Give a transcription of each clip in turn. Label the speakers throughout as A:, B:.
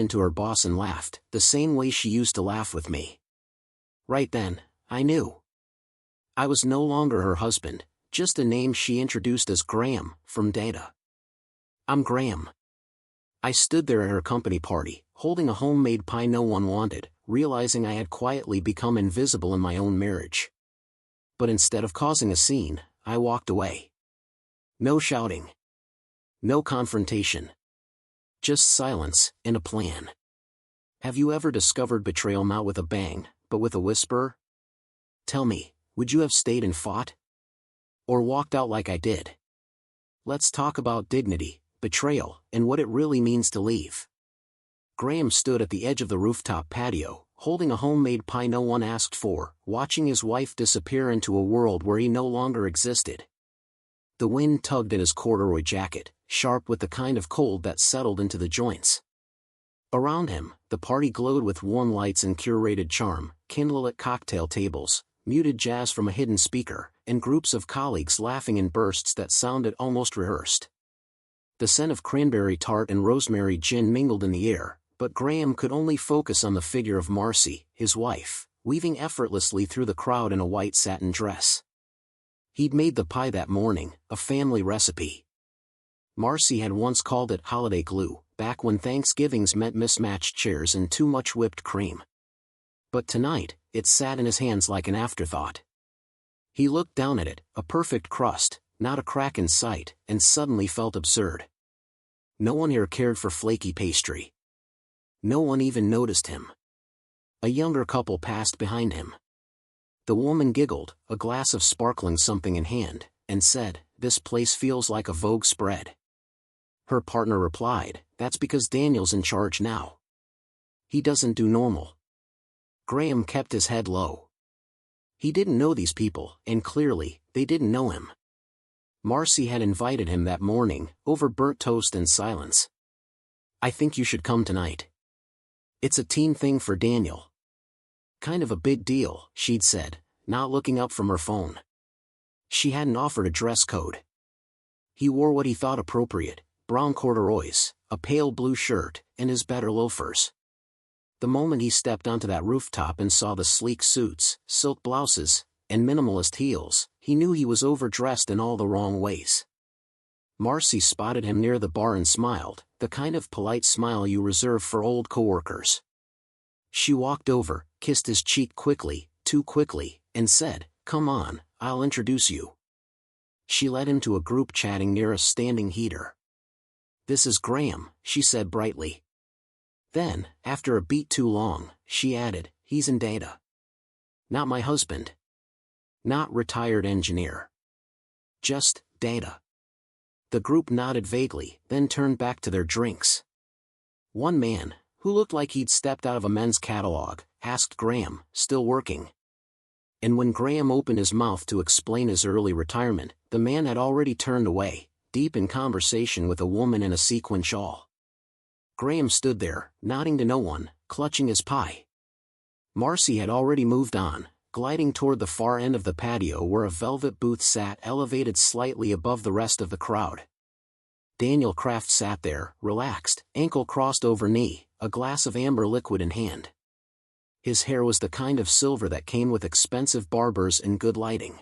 A: into her boss and laughed, the same way she used to laugh with me. Right then, I knew. I was no longer her husband, just a name she introduced as Graham, from data. I'm Graham. I stood there at her company party, holding a homemade pie no one wanted, realizing I had quietly become invisible in my own marriage. But instead of causing a scene, I walked away. No shouting. No confrontation. Just silence, and a plan. Have you ever discovered betrayal not with a bang, but with a whisper? Tell me, would you have stayed and fought? Or walked out like I did? Let's talk about dignity, betrayal, and what it really means to leave. Graham stood at the edge of the rooftop patio, holding a homemade pie no one asked for, watching his wife disappear into a world where he no longer existed. The wind tugged at his corduroy jacket, sharp with the kind of cold that settled into the joints. Around him, the party glowed with warm lights and curated charm, candlelit cocktail tables, muted jazz from a hidden speaker, and groups of colleagues laughing in bursts that sounded almost rehearsed. The scent of cranberry tart and rosemary gin mingled in the air, but Graham could only focus on the figure of Marcy, his wife, weaving effortlessly through the crowd in a white satin dress. He'd made the pie that morning, a family recipe. Marcy had once called it holiday glue, back when Thanksgivings meant mismatched chairs and too much whipped cream. But tonight, it sat in his hands like an afterthought. He looked down at it, a perfect crust, not a crack in sight, and suddenly felt absurd. No one here cared for flaky pastry. No one even noticed him. A younger couple passed behind him. The woman giggled, a glass of sparkling something in hand, and said, "This place feels like a Vogue spread." Her partner replied, "That's because Daniel's in charge now. He doesn't do normal." Graham kept his head low. He didn't know these people, and clearly, they didn't know him. Marcy had invited him that morning, over burnt toast and silence. "I think you should come tonight. It's a team thing for Daniel." "Kind of a big deal," she'd said, not looking up from her phone. She hadn't offered a dress code. He wore what he thought appropriate, brown corduroys, a pale blue shirt, and his better loafers. The moment he stepped onto that rooftop and saw the sleek suits, silk blouses, and minimalist heels, he knew he was overdressed in all the wrong ways. Marcy spotted him near the bar and smiled, the kind of polite smile you reserve for old coworkers. She walked over, kissed his cheek quickly, too quickly, and said, "Come on, I'll introduce you." She led him to a group chatting near a standing heater. "This is Graham," she said brightly. Then, after a beat too long, she added, "He's in data. Not my husband. Not retired engineer. Just data." The group nodded vaguely, then turned back to their drinks. One man, who looked like he'd stepped out of a men's catalog, asked Graham, "Still working?" And when Graham opened his mouth to explain his early retirement, the man had already turned away, deep in conversation with a woman in a sequin shawl. Graham stood there, nodding to no one, clutching his pie. Marcy had already moved on, gliding toward the far end of the patio where a velvet booth sat elevated slightly above the rest of the crowd. Daniel Kraft sat there, relaxed, ankle crossed over knee, a glass of amber liquid in hand. His hair was the kind of silver that came with expensive barbers and good lighting.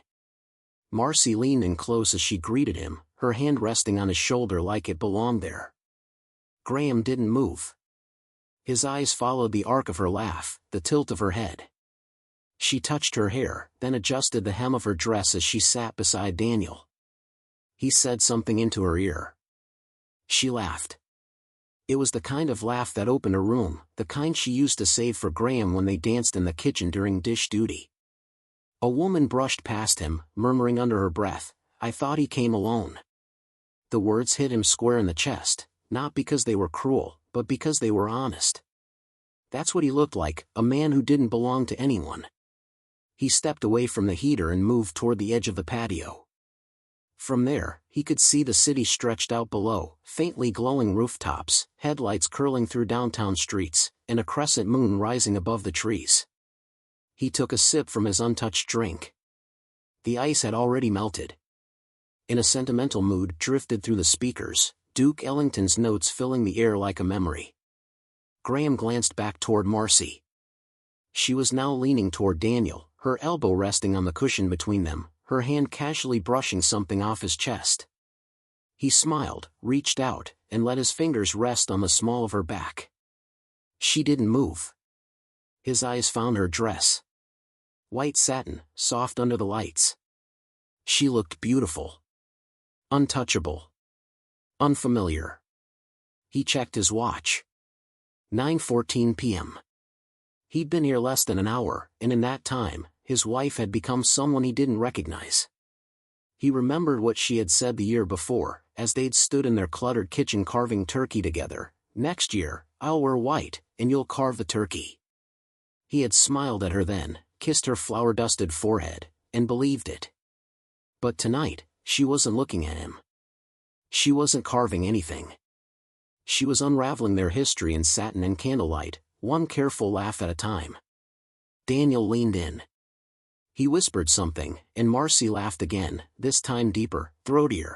A: Marcy leaned in close as she greeted him, her hand resting on his shoulder like it belonged there. Graham didn't move. His eyes followed the arc of her laugh, the tilt of her head. She touched her hair, then adjusted the hem of her dress as she sat beside Daniel. He said something into her ear. She laughed. It was the kind of laugh that opened a room, the kind she used to save for Graham when they danced in the kitchen during dish duty. A woman brushed past him, murmuring under her breath, "I thought he came alone." The words hit him square in the chest, not because they were cruel, but because they were honest. That's what he looked like, a man who didn't belong to anyone. He stepped away from the heater and moved toward the edge of the patio. From there, he could see the city stretched out below, faintly glowing rooftops, headlights curling through downtown streets, and a crescent moon rising above the trees. He took a sip from his untouched drink. The ice had already melted. In a sentimental mood drifted through the speakers, Duke Ellington's notes filling the air like a memory. Graham glanced back toward Marcy. She was now leaning toward Daniel, her elbow resting on the cushion between them, her hand casually brushing something off his chest. He smiled, reached out, and let his fingers rest on the small of her back. She didn't move. His eyes found her dress. White satin, soft under the lights. She looked beautiful. Untouchable. Unfamiliar. He checked his watch. 9:14 p.m. He'd been here less than an hour, and in that time, his wife had become someone he didn't recognize. He remembered what she had said the year before, as they'd stood in their cluttered kitchen carving turkey together. "Next year, I'll wear white, and you'll carve the turkey." He had smiled at her then, kissed her flour-dusted forehead, and believed it. But tonight, she wasn't looking at him. She wasn't carving anything. She was unraveling their history in satin and candlelight, one careful laugh at a time. Daniel leaned in. He whispered something, and Marcy laughed again, this time deeper, throatier.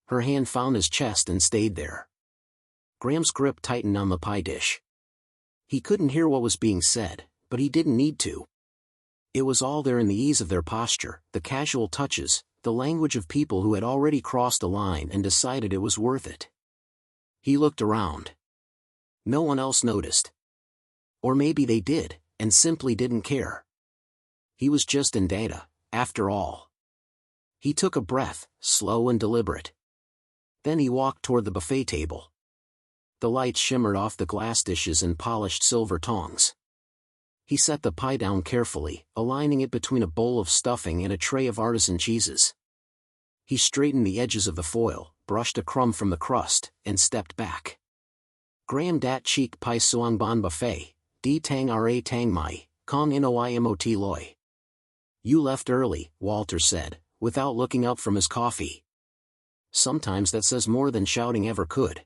A: Her hand found his chest and stayed there. Graham's grip tightened on the pie dish. He couldn't hear what was being said, but he didn't need to. It was all there in the ease of their posture, the casual touches, the language of people who had already crossed a line and decided it was worth it. He looked around. No one else noticed. Or maybe they did, and simply didn't care. He was just in Data, after all. He took a breath, slow and deliberate. Then he walked toward the buffet table. The lights shimmered off the glass dishes and polished silver tongs. He set the pie down carefully, aligning it between a bowl of stuffing and a tray of artisan cheeses. He straightened the edges of the foil, brushed a crumb from the crust, and stepped back. Graham dat cheek pai suang bon buffet, di tang ra tang mai, kong noimot loy. You left early, Walter said, without looking up from his coffee. Sometimes that says more than shouting ever could.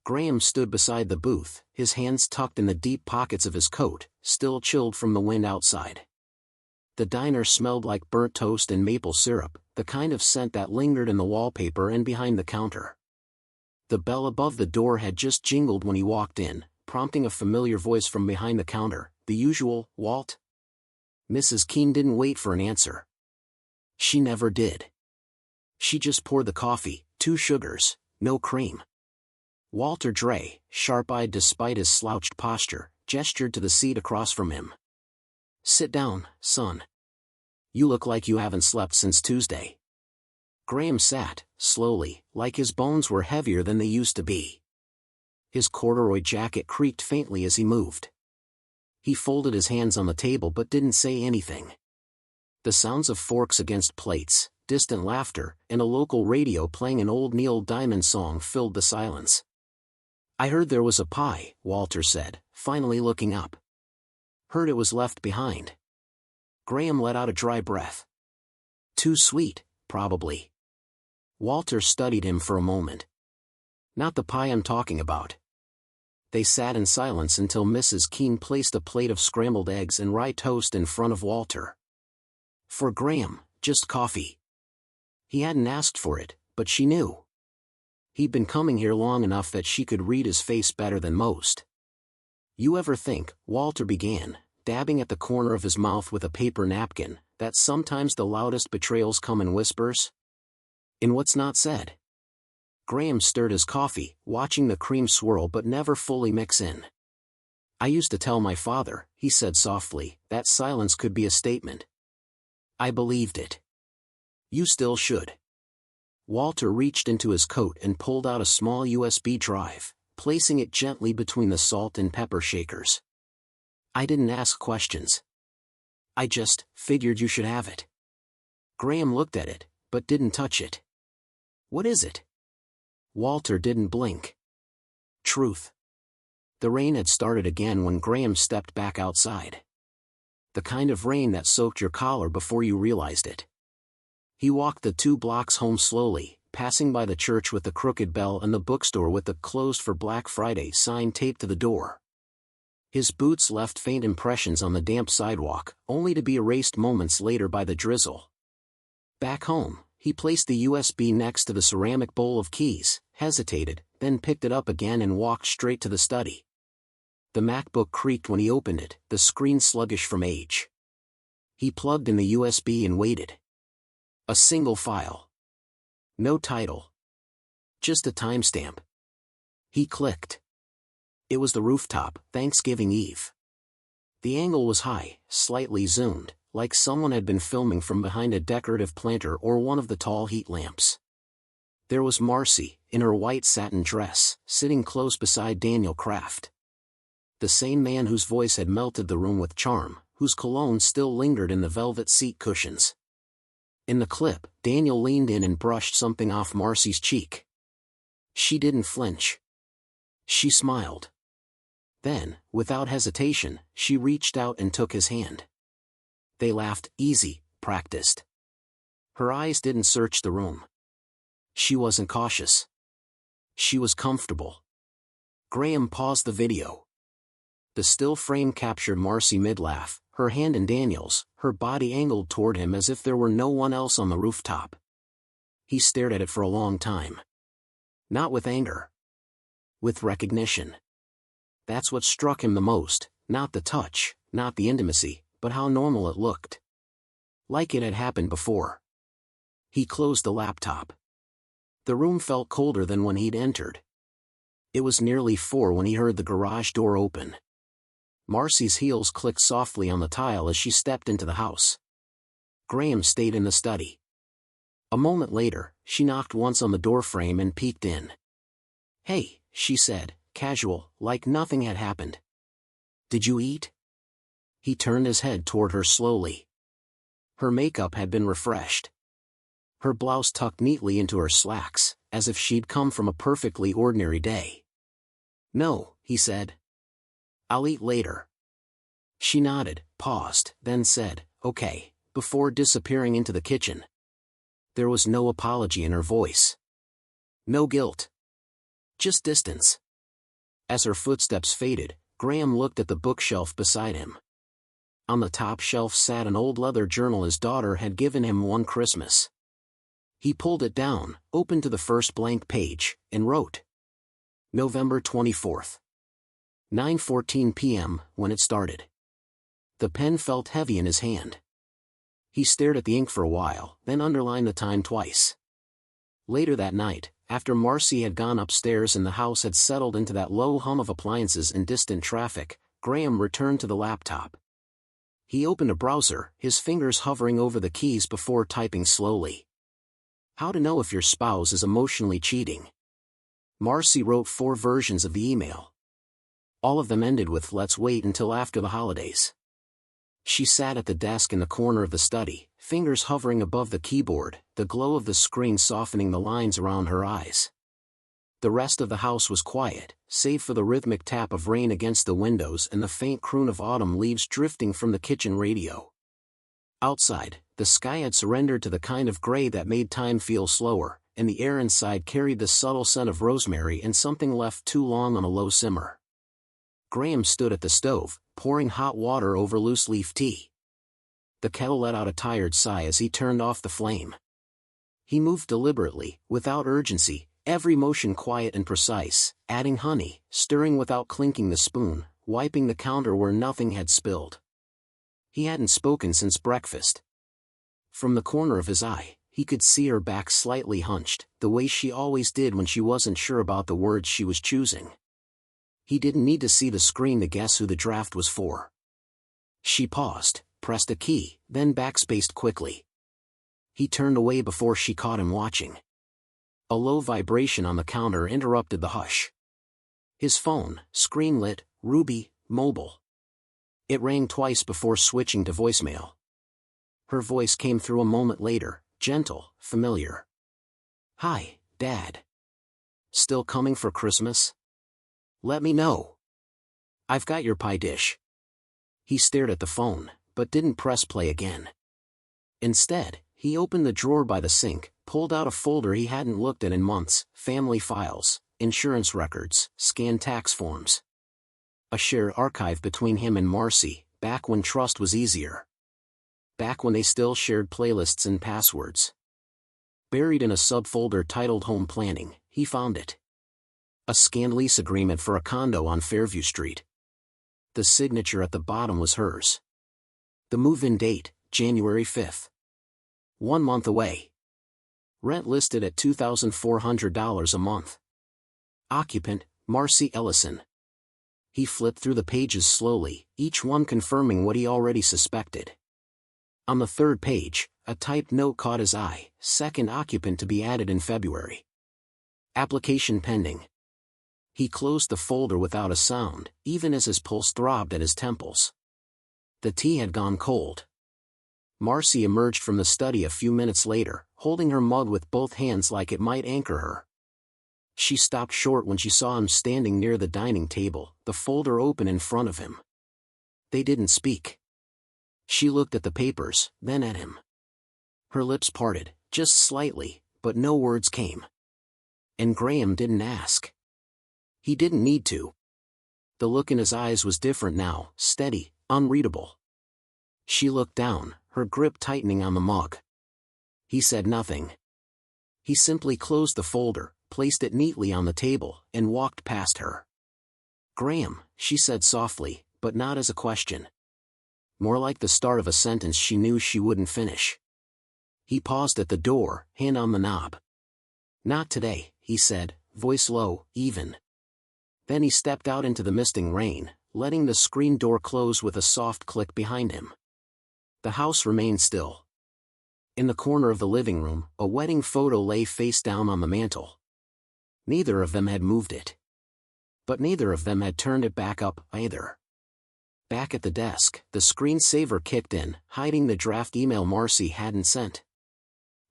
A: Graham stood beside the booth, his hands tucked in the deep pockets of his coat, still chilled from the wind outside. The diner smelled like burnt toast and maple syrup, the kind of scent that lingered in the wallpaper and behind the counter. The bell above the door had just jingled when he walked in, prompting a familiar voice from behind the counter, the usual, "Walt?" Mrs. Keene didn't wait for an answer. She never did. She just poured the coffee, 2 sugars, no cream. Walter Dre, sharp-eyed despite his slouched posture, gestured to the seat across from him. "Sit down, son. You look like you haven't slept since Tuesday." Graham sat, slowly, like his bones were heavier than they used to be. His corduroy jacket creaked faintly as he moved. He folded his hands on the table but didn't say anything. The sounds of forks against plates, distant laughter, and a local radio playing an old Neil Diamond song filled the silence. "I heard there was a pie," Walter said, finally looking up. "Heard it was left behind." Graham let out a dry breath. "Too sweet, probably." Walter studied him for a moment. "Not the pie I'm talking about." They sat in silence until Mrs. Keene placed a plate of scrambled eggs and rye toast in front of Walter. For Graham, just coffee. He hadn't asked for it, but she knew. He'd been coming here long enough that she could read his face better than most. "You ever think," Walter began, dabbing at the corner of his mouth with a paper napkin, "that sometimes the loudest betrayals come in whispers? In what's not said?" Graham stirred his coffee, watching the cream swirl but never fully mix in. "I used to tell my father," he said softly, "that silence could be a statement. I believed it. You still should." Walter reached into his coat and pulled out a small USB drive, placing it gently between the salt and pepper shakers. "I didn't ask questions. I just figured you should have it." Graham looked at it, but didn't touch it. "What is it?" Walter didn't blink. "Truth." The rain had started again when Graham stepped back outside. The kind of rain that soaked your collar before you realized it. He walked the 2 blocks home slowly, passing by the church with the crooked bell and the bookstore with the "Closed for Black Friday" sign taped to the door. His boots left faint impressions on the damp sidewalk, only to be erased moments later by the drizzle. Back home, he placed the USB next to the ceramic bowl of keys, hesitated, then picked it up again and walked straight to the study. The MacBook creaked when he opened it, the screen sluggish from age. He plugged in the USB and waited. A single file. No title. Just a timestamp. He clicked. It was the rooftop, Thanksgiving Eve. The angle was high, slightly zoomed, like someone had been filming from behind a decorative planter or one of the tall heat lamps. There was Marcy, in her white satin dress, sitting close beside Daniel Kraft. The same man whose voice had melted the room with charm, whose cologne still lingered in the velvet seat cushions. In the clip, Daniel leaned in and brushed something off Marcy's cheek. She didn't flinch. She smiled. Then, without hesitation, she reached out and took his hand. They laughed, easy, practiced. Her eyes didn't search the room. She wasn't cautious. She was comfortable. Graham paused the video. The still frame captured Marcy mid-laugh, her hand in Daniel's, her body angled toward him as if there were no one else on the rooftop. He stared at it for a long time. Not with anger. With recognition. That's what struck him the most, not the touch, not the intimacy, but how normal it looked. Like it had happened before. He closed the laptop. The room felt colder than when he'd entered. It was nearly 4 when he heard the garage door open. Marcy's heels clicked softly on the tile as she stepped into the house. Graham stayed in the study. A moment later, she knocked once on the doorframe and peeked in. "Hey," she said, casual, like nothing had happened. "Did you eat?" He turned his head toward her slowly. Her makeup had been refreshed. Her blouse tucked neatly into her slacks, as if she'd come from a perfectly ordinary day. "No," he said. "I'll eat later." She nodded, paused, then said, "Okay," before disappearing into the kitchen. There was no apology in her voice. No guilt. Just distance. As her footsteps faded, Graham looked at the bookshelf beside him. On the top shelf sat an old leather journal his daughter had given him one Christmas. He pulled it down, opened to the first blank page, and wrote. November 24th. 9:14 p.m. when it started. The pen felt heavy in his hand. He stared at the ink for a while, then underlined the time twice. Later that night, after Marcy had gone upstairs and the house had settled into that low hum of appliances and distant traffic, Graham returned to the laptop. He opened a browser, his fingers hovering over the keys before typing slowly. How to know if your spouse is emotionally cheating. Marcy wrote 4 versions of the email. All of them ended with "let's wait until after the holidays." She sat at the desk in the corner of the study, fingers hovering above the keyboard, the glow of the screen softening the lines around her eyes. The rest of the house was quiet, save for the rhythmic tap of rain against the windows and the faint croon of autumn leaves drifting from the kitchen radio. Outside, the sky had surrendered to the kind of gray that made time feel slower, and the air inside carried the subtle scent of rosemary and something left too long on a low simmer. Graham stood at the stove, pouring hot water over loose-leaf tea. The kettle let out a tired sigh as he turned off the flame. He moved deliberately, without urgency, every motion quiet and precise, adding honey, stirring without clinking the spoon, wiping the counter where nothing had spilled. He hadn't spoken since breakfast. From the corner of his eye, he could see her back slightly hunched, the way she always did when she wasn't sure about the words she was choosing. He didn't need to see the screen to guess who the draft was for. She paused, pressed a key, then backspaced quickly. He turned away before she caught him watching. A low vibration on the counter interrupted the hush. His phone, screen lit, ruby, mobile. It rang twice before switching to voicemail. Her voice came through a moment later, gentle, familiar. "Hi, Dad. Still coming for Christmas? Let me know. I've got your pie dish." He stared at the phone, but didn't press play again. Instead, he opened the drawer by the sink, pulled out a folder he hadn't looked at in months, family files, insurance records, scanned tax forms. A shared archive between him and Marcy, back when trust was easier. Back when they still shared playlists and passwords. Buried in a subfolder titled Home Planning, he found it. A scanned lease agreement for a condo on Fairview Street. The signature at the bottom was hers. The move-in date, January 5th. 1 month away. Rent listed at $2,400 a month. Occupant, Marcy Ellison. He flipped through the pages slowly, each one confirming what he already suspected. On the third page, a typed note caught his eye: second occupant to be added in February. Application pending. He closed the folder without a sound, even as his pulse throbbed at his temples. The tea had gone cold. Marcy emerged from the study a few minutes later, holding her mug with both hands like it might anchor her. She stopped short when she saw him standing near the dining table, the folder open in front of him. They didn't speak. She looked at the papers, then at him. Her lips parted, just slightly, but no words came. And Graham didn't ask. He didn't need to. The look in his eyes was different now, steady, unreadable. She looked down, her grip tightening on the mug. He said nothing. He simply closed the folder, placed it neatly on the table, and walked past her. "Graham," she said softly, but not as a question. More like the start of a sentence she knew she wouldn't finish. He paused at the door, hand on the knob. "Not today," he said, voice low, even. Then he stepped out into the misting rain, letting the screen door close with a soft click behind him. The house remained still. In the corner of the living room, a wedding photo lay face down on the mantel. Neither of them had moved it. But neither of them had turned it back up, either. Back at the desk, the screensaver kicked in, hiding the draft email Marcy hadn't sent.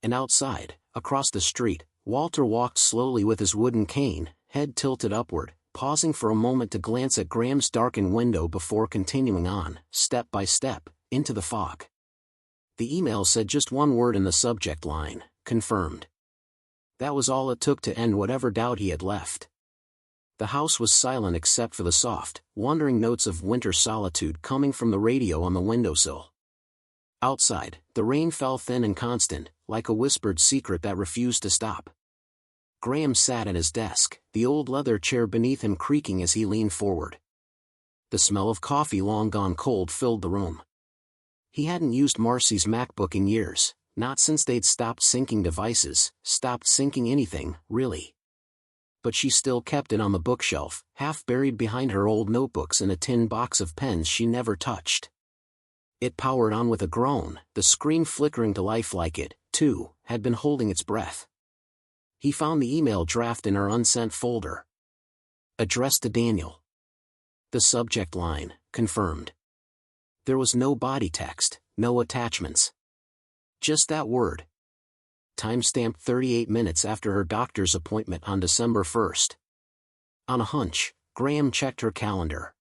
A: And outside, across the street, Walter walked slowly with his wooden cane, head tilted upward, pausing for a moment to glance at Graham's darkened window before continuing on, step by step, into the fog. The email said just one word in the subject line: confirmed. That was all it took to end whatever doubt he had left. The house was silent except for the soft, wandering notes of winter solitude coming from the radio on the windowsill. Outside, the rain fell thin and constant, like a whispered secret that refused to stop. Graham sat at his desk, the old leather chair beneath him creaking as he leaned forward. The smell of coffee long gone cold filled the room. He hadn't used Marcy's MacBook in years, not since they'd stopped syncing devices, stopped syncing anything, really. But she still kept it on the bookshelf, half buried behind her old notebooks and a tin box of pens she never touched. It powered on with a groan, the screen flickering to life like it, too, had been holding its breath. He found the email draft in her unsent folder. Addressed to Daniel. The subject line: confirmed. There was no body text, no attachments. Just that word. Timestamped 38 minutes after her doctor's appointment on December 1st. On a hunch, Graham checked her calendar.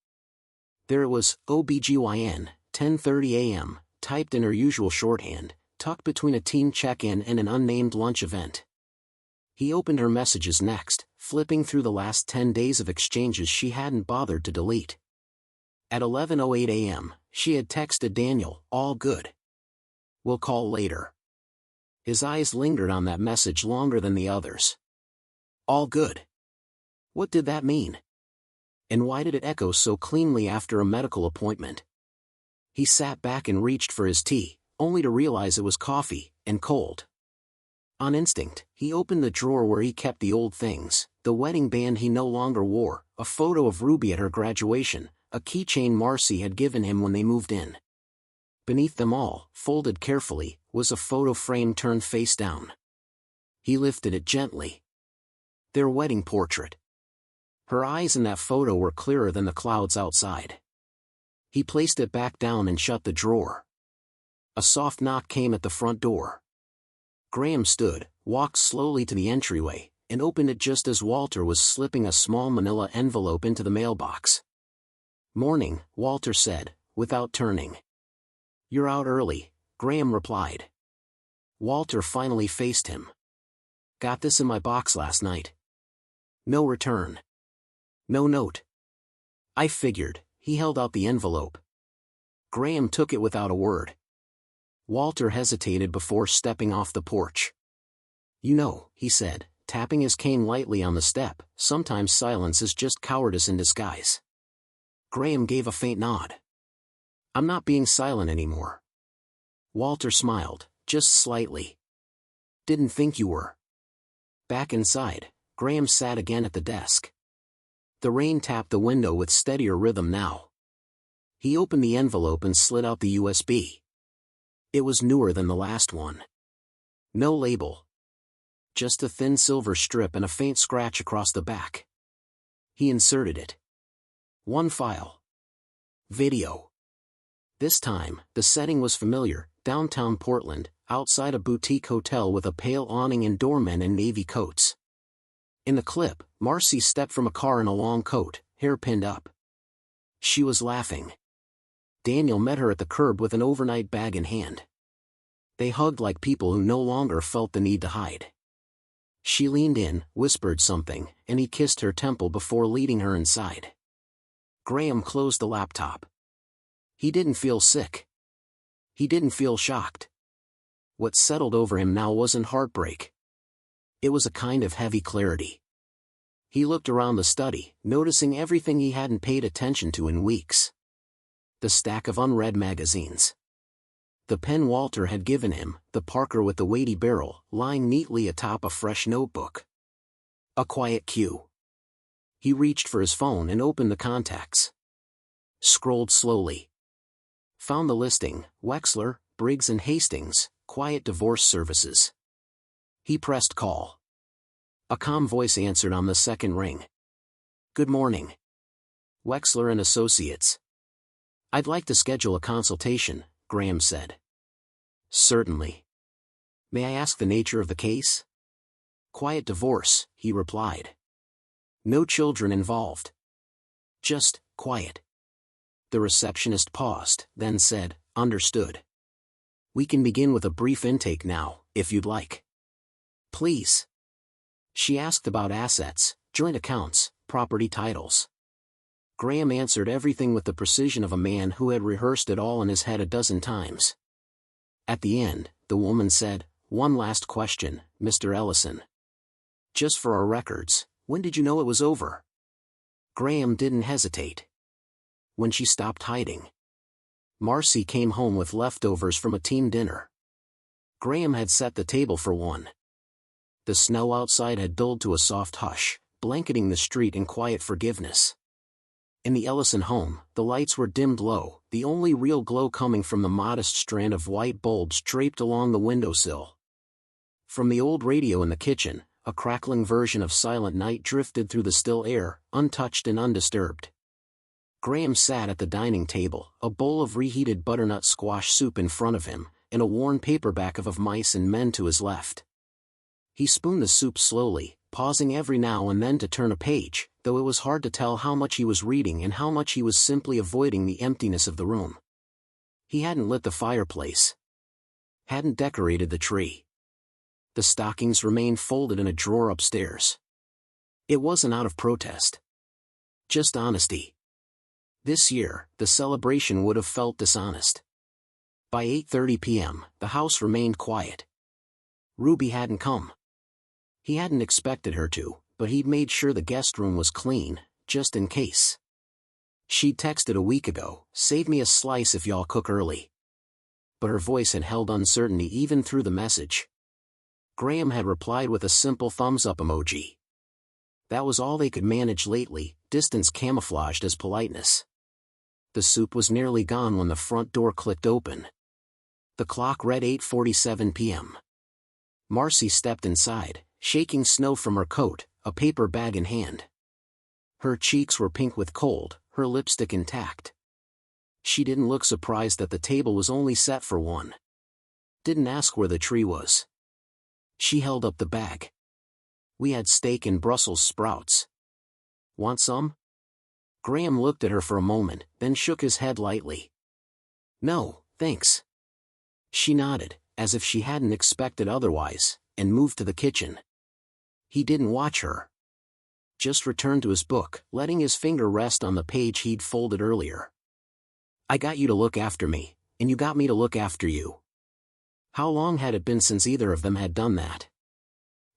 A: There it was, OBGYN, 10:30 a.m., typed in her usual shorthand, tucked between a teen check-in and an unnamed lunch event. He opened her messages next, flipping through the last 10 days of exchanges she hadn't bothered to delete. At 11:08 a.m., she had texted Daniel, "All good. We'll call later." His eyes lingered on that message longer than the others. All good. What did that mean? And why did it echo so cleanly after a medical appointment? He sat back and reached for his tea, only to realize it was coffee, and cold. On instinct, he opened the drawer where he kept the old things: the wedding band he no longer wore, a photo of Ruby at her graduation, a keychain Marcy had given him when they moved in. Beneath them all, folded carefully, was a photo frame turned face down. He lifted it gently. Their wedding portrait. Her eyes in that photo were clearer than the clouds outside. He placed it back down and shut the drawer. A soft knock came at the front door. Graham stood, walked slowly to the entryway, and opened it just as Walter was slipping a small manila envelope into the mailbox. "Morning," Walter said, without turning. "You're out early," Graham replied. Walter finally faced him. "Got this in my box last night." No return. No note. "I figured." He held out the envelope. Graham took it without a word. Walter hesitated before stepping off the porch. "You know," he said, tapping his cane lightly on the step, "sometimes silence is just cowardice in disguise." Graham gave a faint nod. I'm not being silent anymore. Walter smiled, just slightly. Didn't think you were. Back inside, Graham sat again at the desk. The rain tapped the window with steadier rhythm now. He opened the envelope and slid out the USB. It was newer than the last one. No label. Just a thin silver strip and a faint scratch across the back. He inserted it. One file. Video. This time, the setting was familiar, downtown Portland, outside a boutique hotel with a pale awning and doormen in navy coats. In the clip, Marcy stepped from a car in a long coat, hair pinned up. She was laughing. Daniel met her at the curb with an overnight bag in hand. They hugged like people who no longer felt the need to hide. She leaned in, whispered something, and he kissed her temple before leading her inside. Graham closed the laptop. He didn't feel sick. He didn't feel shocked. What settled over him now wasn't heartbreak. It was a kind of heavy clarity. He looked around the study, noticing everything he hadn't paid attention to in weeks. The stack of unread magazines. The pen Walter had given him, the Parker with the weighty barrel, lying neatly atop a fresh notebook. A quiet cue. He reached for his phone and opened the contacts. Scrolled slowly. Found the listing, Wexler, Briggs & Hastings, Quiet Divorce Services. He pressed call. A calm voice answered on the second ring. Good morning. Wexler and Associates. I'd like to schedule a consultation, Graham said. Certainly. May I ask the nature of the case? Quiet divorce, he replied. No children involved. Just, quiet. The receptionist paused, then said, understood. We can begin with a brief intake now, if you'd like. Please. She asked about assets, joint accounts, property titles. Graham answered everything with the precision of a man who had rehearsed it all in his head a dozen times. At the end, the woman said, one last question, Mr. Ellison. Just for our records, when did you know it was over? Graham didn't hesitate. When she stopped hiding. Marcy came home with leftovers from a team dinner. Graham had set the table for one. The snow outside had dulled to a soft hush, blanketing the street in quiet forgiveness. In the Ellison home, the lights were dimmed low, the only real glow coming from the modest strand of white bulbs draped along the windowsill. From the old radio in the kitchen, a crackling version of Silent Night drifted through the still air, untouched and undisturbed. Graham sat at the dining table, a bowl of reheated butternut squash soup in front of him, and a worn paperback of Mice and Men to his left. He spooned the soup slowly, pausing every now and then to turn a page, though it was hard to tell how much he was reading and how much he was simply avoiding the emptiness of the room. He hadn't lit the fireplace. Hadn't decorated the tree. The stockings remained folded in a drawer upstairs. It wasn't out of protest. Just honesty. This year, the celebration would have felt dishonest. By 8:30 p.m., the house remained quiet. Ruby hadn't come. He hadn't expected her to, but he'd made sure the guest room was clean, just in case. She'd texted a week ago, save me a slice if y'all cook early. But her voice had held uncertainty even through the message. Graham had replied with a simple thumbs-up emoji. That was all they could manage lately, distance camouflaged as politeness. The soup was nearly gone when the front door clicked open. The clock read 8:47 p.m. Marcy stepped inside, shaking snow from her coat, a paper bag in hand. Her cheeks were pink with cold, her lipstick intact. She didn't look surprised that the table was only set for one. Didn't ask where the tree was. She held up the bag. We had steak and Brussels sprouts. Want some? Graham looked at her for a moment, then shook his head lightly. No, thanks. She nodded, as if she hadn't expected otherwise, and moved to the kitchen. He didn't watch her. Just returned to his book, letting his finger rest on the page he'd folded earlier. I got you to look after me, and you got me to look after you. How long had it been since either of them had done that?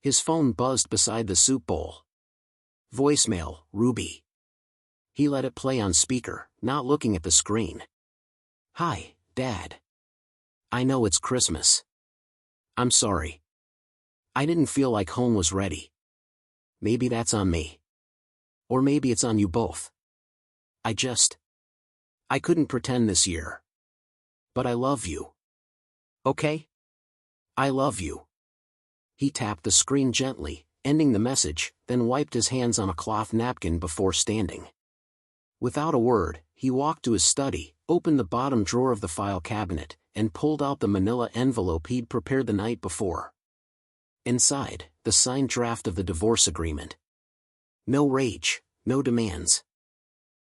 A: His phone buzzed beside the soup bowl. Voicemail, Ruby. He let it play on speaker, not looking at the screen. "Hi, Dad. I know it's Christmas. I'm sorry. I didn't feel like home was ready. Maybe that's on me. Or maybe it's on you both. I couldn't pretend this year. But I love you. Okay? I love you." He tapped the screen gently, ending the message, then wiped his hands on a cloth napkin before standing. Without a word, he walked to his study, opened the bottom drawer of the file cabinet, and pulled out the manila envelope he'd prepared the night before. Inside, the signed draft of the divorce agreement. No rage, no demands.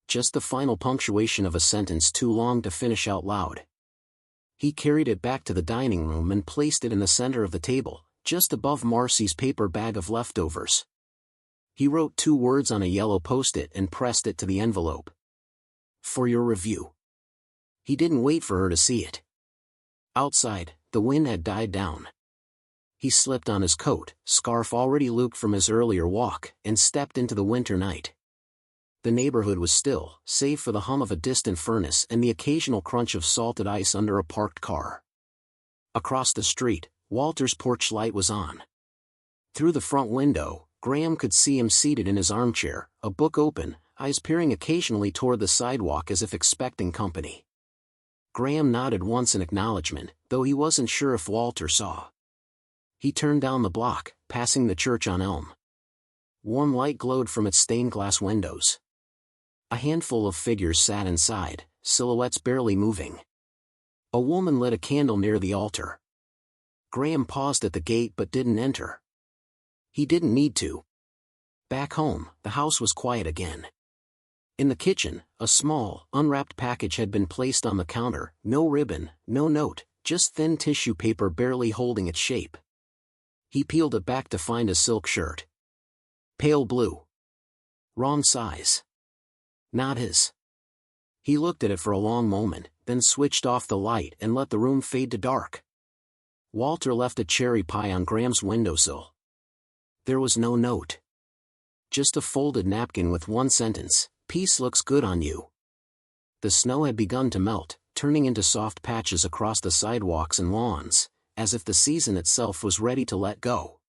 A: Just the final punctuation of a sentence too long to finish out loud. He carried it back to the dining room and placed it in the center of the table, just above Marcy's paper bag of leftovers. He wrote 2 words on a yellow post-it and pressed it to the envelope. "For your review." He didn't wait for her to see it. Outside, the wind had died down. He slipped on his coat, scarf already looped from his earlier walk, and stepped into the winter night. The neighborhood was still, save for the hum of a distant furnace and the occasional crunch of salted ice under a parked car. Across the street, Walter's porch light was on. Through the front window, Graham could see him seated in his armchair, a book open, eyes peering occasionally toward the sidewalk as if expecting company. Graham nodded once in acknowledgement, though he wasn't sure if Walter saw. He turned down the block, passing the church on Elm. Warm light glowed from its stained glass windows. A handful of figures sat inside, silhouettes barely moving. A woman lit a candle near the altar. Graham paused at the gate but didn't enter. He didn't need to. Back home, the house was quiet again. In the kitchen, a small, unwrapped package had been placed on the counter, no ribbon, no note, just thin tissue paper barely holding its shape. He peeled it back to find a silk shirt. Pale blue. Wrong size. Not his. He looked at it for a long moment, then switched off the light and let the room fade to dark. Walter left a cherry pie on Graham's windowsill. There was no note. Just a folded napkin with one sentence, "Peace looks good on you." The snow had begun to melt, turning into soft patches across the sidewalks and lawns, as if the season itself was ready to let go.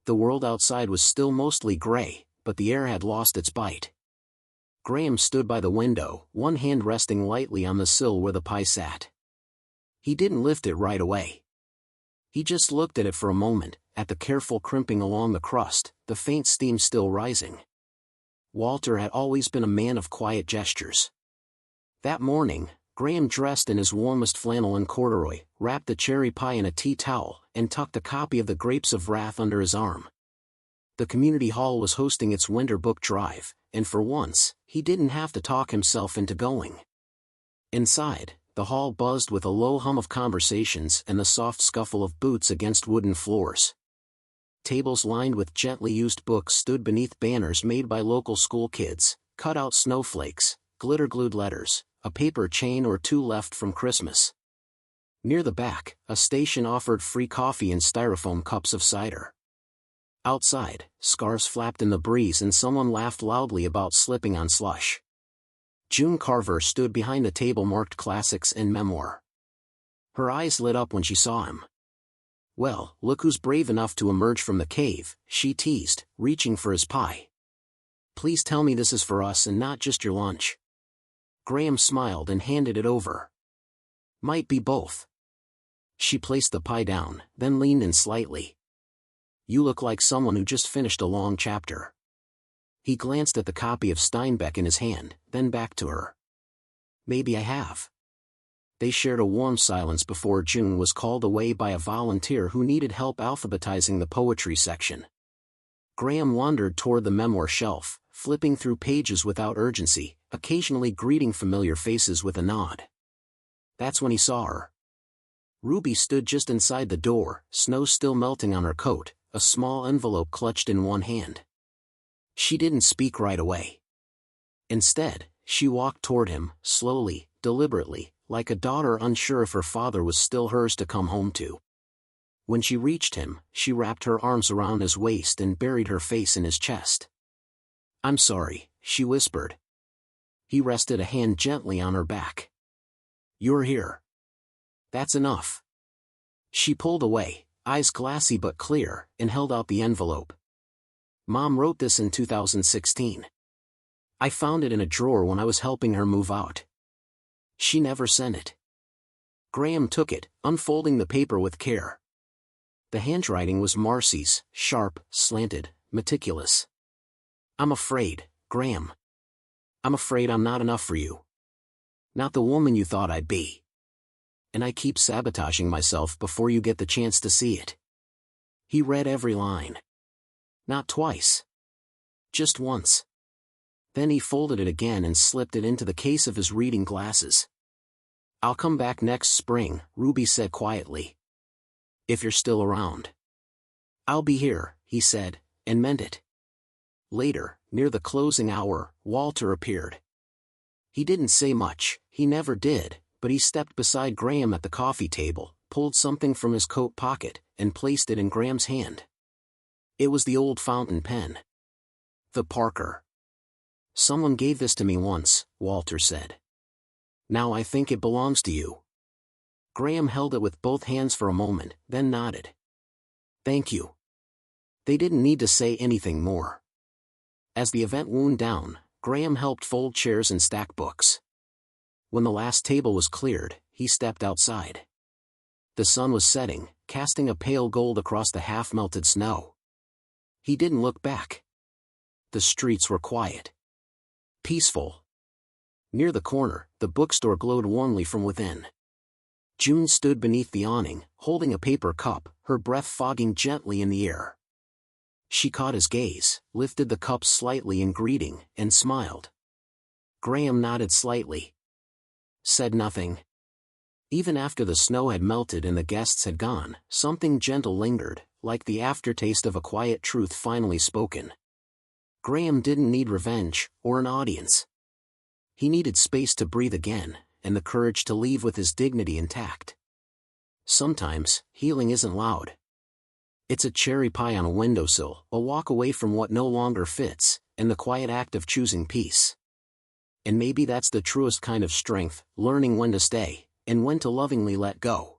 A: The world outside was still mostly gray, but the air had lost its bite. Graham stood by the window, one hand resting lightly on the sill where the pie sat. He didn't lift it right away. He just looked at it for a moment, at the careful crimping along the crust, the faint steam still rising. Walter had always been a man of quiet gestures. That morning, Graham dressed in his warmest flannel and corduroy, wrapped the cherry pie in a tea towel, and tucked a copy of The Grapes of Wrath under his arm. The community hall was hosting its winter book drive, and for once, he didn't have to talk himself into going. Inside, the hall buzzed with a low hum of conversations and the soft scuffle of boots against wooden floors. Tables lined with gently used books stood beneath banners made by local school kids, cut-out snowflakes, glitter-glued letters, a paper chain or 2 left from Christmas. Near the back, a station offered free coffee in styrofoam cups of cider. Outside, scarves flapped in the breeze and someone laughed loudly about slipping on slush. June Carver stood behind a table marked Classics and Memoir. Her eyes lit up when she saw him. "Well, look who's brave enough to emerge from the cave," she teased, reaching for his pie. "Please tell me this is for us and not just your lunch." Graham smiled and handed it over. "Might be both." She placed the pie down, then leaned in slightly. "You look like someone who just finished a long chapter." He glanced at the copy of Steinbeck in his hand, then back to her. "Maybe I have." They shared a warm silence before June was called away by a volunteer who needed help alphabetizing the poetry section. Graham wandered toward the memoir shelf, flipping through pages without urgency, occasionally greeting familiar faces with a nod. That's when he saw her. Ruby stood just inside the door, snow still melting on her coat, a small envelope clutched in one hand. She didn't speak right away. Instead, she walked toward him, slowly, deliberately, like a daughter unsure if her father was still hers to come home to. When she reached him, she wrapped her arms around his waist and buried her face in his chest. "I'm sorry," she whispered. He rested a hand gently on her back. "You're here. That's enough." She pulled away, eyes glassy but clear, and held out the envelope. "Mom wrote this in 2016. I found it in a drawer when I was helping her move out. She never sent it." Graham took it, unfolding the paper with care. The handwriting was Marcy's, sharp, slanted, meticulous. "I'm afraid, Graham. I'm afraid I'm not enough for you. Not the woman you thought I'd be. And I keep sabotaging myself before you get the chance to see it." He read every line. Not twice. Just once. Then he folded it again and slipped it into the case of his reading glasses. "I'll come back next spring," Ruby said quietly. "If you're still around." "I'll be here," he said, and meant it. Later, near the closing hour, Walter appeared. He didn't say much, he never did, but he stepped beside Graham at the coffee table, pulled something from his coat pocket, and placed it in Graham's hand. It was the old fountain pen. "The Parker. Someone gave this to me once," Walter said. "Now I think it belongs to you." Graham held it with both hands for a moment, then nodded. "Thank you." They didn't need to say anything more. As the event wound down, Graham helped fold chairs and stack books. When the last table was cleared, he stepped outside. The sun was setting, casting a pale gold across the half-melted snow. He didn't look back. The streets were quiet. Peaceful. Near the corner, the bookstore glowed warmly from within. June stood beneath the awning, holding a paper cup, her breath fogging gently in the air. She caught his gaze, lifted the cup slightly in greeting, and smiled. Graham nodded slightly. Said nothing. Even after the snow had melted and the guests had gone, something gentle lingered, like the aftertaste of a quiet truth finally spoken. Graham didn't need revenge, or an audience. He needed space to breathe again, and the courage to leave with his dignity intact. Sometimes, healing isn't loud. It's a cherry pie on a windowsill, a walk away from what no longer fits, and the quiet act of choosing peace. And maybe that's the truest kind of strength, learning when to stay, and when to lovingly let go.